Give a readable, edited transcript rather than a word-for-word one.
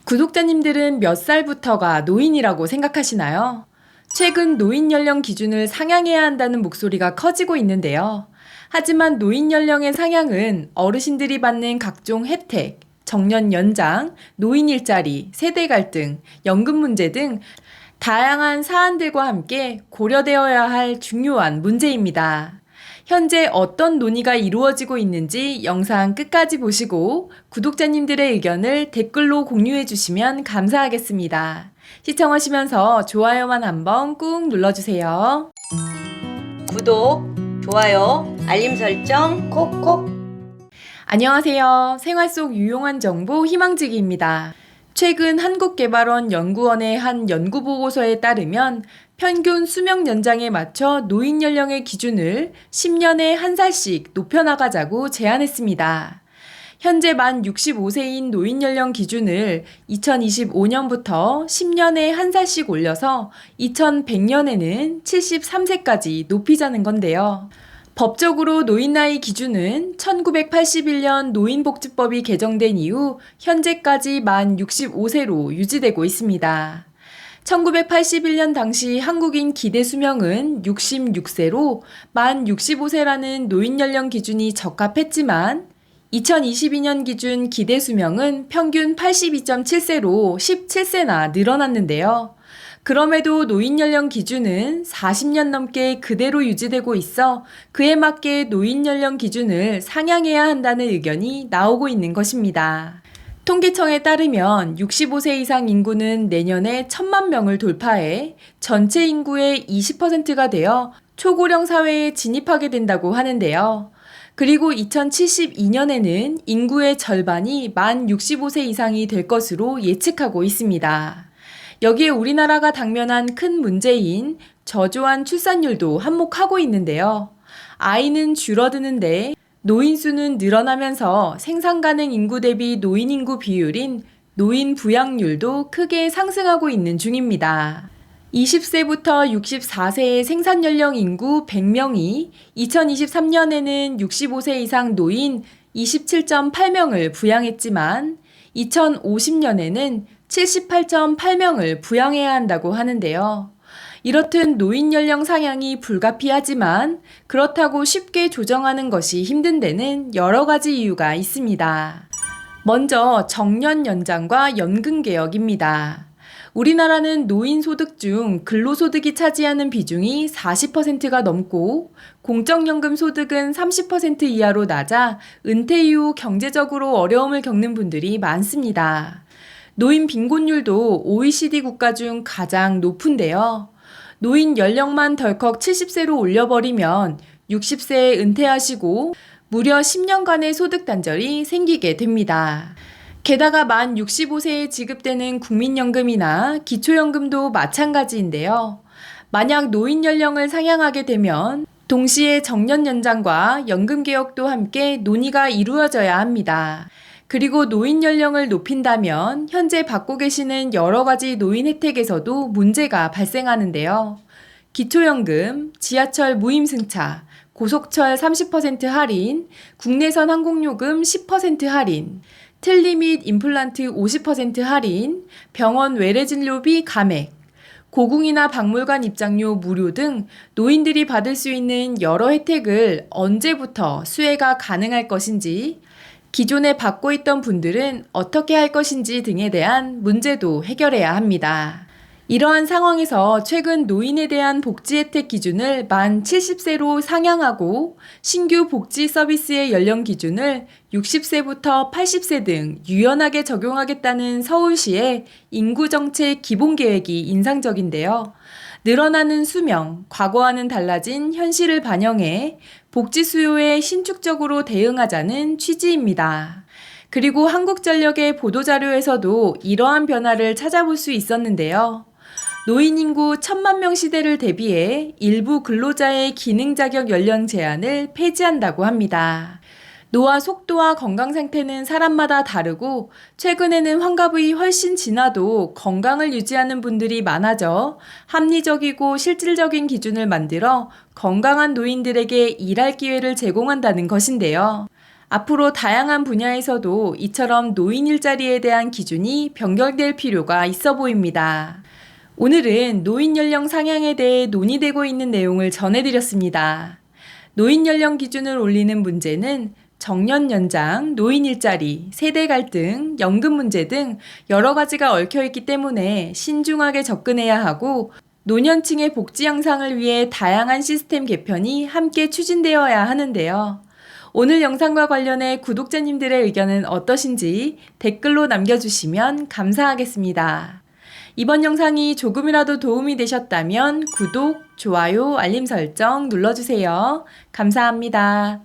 구독자님들은 몇 살부터가 노인이라고 생각하시나요? 최근 노인 연령 기준을 상향해야 한다는 목소리가 커지고 있는데요. 하지만 노인 연령의 상향은 어르신들이 받는 각종 혜택, 정년 연장, 노인 일자리, 세대 갈등, 연금 문제 등 다양한 사안들과 함께 고려되어야 할 중요한 문제입니다. 현재 어떤 논의가 이루어지고 있는지 영상 끝까지 보시고 구독자님들의 의견을 댓글로 공유해 주시면 감사하겠습니다. 시청하시면서 좋아요만 한번 꾹 눌러주세요. 구독, 좋아요, 알림 설정 콕콕. 안녕하세요. 생활 속 유용한 정보 희망지기입니다. 최근 한국개발원 연구원의 한 연구보고서에 따르면 평균 수명 연장에 맞춰 노인 연령의 기준을 10년에 한 살씩 높여나가자고 제안했습니다. 현재 만 65세인 노인 연령 기준을 2025년부터 10년에 한 살씩 올려서 2100년에는 73세까지 높이자는 건데요. 법적으로 노인 나이 기준은 1981년 노인복지법이 개정된 이후 현재까지 만 65세로 유지되고 있습니다. 1981년 당시 한국인 기대 수명은 66세로 만 65세라는 노인 연령 기준이 적합했지만 2022년 기준 기대 수명은 평균 82.7세로 17세나 늘어났는데요. 그럼에도 노인 연령 기준은 40년 넘게 그대로 유지되고 있어 그에 맞게 노인 연령 기준을 상향해야 한다는 의견이 나오고 있는 것입니다. 통계청에 따르면 65세 이상 인구는 내년에 1,000만 명을 돌파해 전체 인구의 20%가 되어 초고령 사회에 진입하게 된다고 하는데요. 그리고 2072년에는 인구의 절반이 만 65세 이상이 될 것으로 예측하고 있습니다. 여기에 우리나라가 당면한 큰 문제인 저조한 출산율도 한몫하고 있는데요. 아이는 줄어드는데 노인 수는 늘어나면서 생산 가능 인구 대비 노인 인구 비율인 노인 부양률도 크게 상승하고 있는 중입니다. 20세부터 64세의 생산 연령 인구 100명이 2023년에는 65세 이상 노인 27.8명을 부양했지만 2050년에는 78.8명을 부양해야 한다고 하는데요. 이렇듯 노인 연령 상향이 불가피하지만 그렇다고 쉽게 조정하는 것이 힘든 데는 여러 가지 이유가 있습니다. 먼저 정년 연장과 연금 개혁입니다. 우리나라는 노인 소득 중 근로소득이 차지하는 비중이 40%가 넘고 공적연금 소득은 30% 이하로 낮아 은퇴 이후 경제적으로 어려움을 겪는 분들이 많습니다. 노인 빈곤율도 OECD 국가 중 가장 높은데요. 노인 연령만 덜컥 70세로 올려버리면 60세에 은퇴하시고 무려 10년간의 소득 단절이 생기게 됩니다. 게다가 만 65세에 지급되는 국민연금이나 기초연금도 마찬가지인데요. 만약 노인 연령을 상향하게 되면 동시에 정년 연장과 연금 개혁도 함께 논의가 이루어져야 합니다. 그리고 노인 연령을 높인다면 현재 받고 계시는 여러 가지 노인 혜택에서도 문제가 발생하는데요. 기초연금, 지하철 무임승차, 고속철 30% 할인, 국내선 항공요금 10% 할인, 틀니 및 임플란트 50% 할인, 병원 외래진료비 감액, 고궁이나 박물관 입장료 무료 등 노인들이 받을 수 있는 여러 혜택을 언제부터 수혜가 가능할 것인지, 기존에 받고 있던 분들은 어떻게 할 것인지 등에 대한 문제도 해결해야 합니다. 이러한 상황에서 최근 노인에 대한 복지 혜택 기준을 만 70세로 상향하고 신규 복지 서비스의 연령 기준을 60세부터 80세 등 유연하게 적용하겠다는 서울시의 인구정책 기본계획이 인상적인데요. 늘어나는 수명, 과거와는 달라진 현실을 반영해 복지 수요에 신축적으로 대응하자는 취지입니다. 그리고 한국전력의 보도자료에서도 이러한 변화를 찾아볼 수 있었는데요. 노인 인구 1,000만 명 시대를 대비해 일부 근로자의 기능 자격 연령 제한을 폐지한다고 합니다. 노화 속도와 건강 상태는 사람마다 다르고 최근에는 환갑이 훨씬 지나도 건강을 유지하는 분들이 많아져 합리적이고 실질적인 기준을 만들어 건강한 노인들에게 일할 기회를 제공한다는 것인데요. 앞으로 다양한 분야에서도 이처럼 노인 일자리에 대한 기준이 변경될 필요가 있어 보입니다. 오늘은 노인 연령 상향에 대해 논의되고 있는 내용을 전해드렸습니다. 노인 연령 기준을 올리는 문제는 정년 연장, 노인 일자리, 세대 갈등, 연금 문제 등 여러 가지가 얽혀있기 때문에 신중하게 접근해야 하고 노년층의 복지 향상을 위해 다양한 시스템 개편이 함께 추진되어야 하는데요. 오늘 영상과 관련해 구독자님들의 의견은 어떠신지 댓글로 남겨주시면 감사하겠습니다. 이번 영상이 조금이라도 도움이 되셨다면 구독, 좋아요, 알림 설정 눌러주세요. 감사합니다.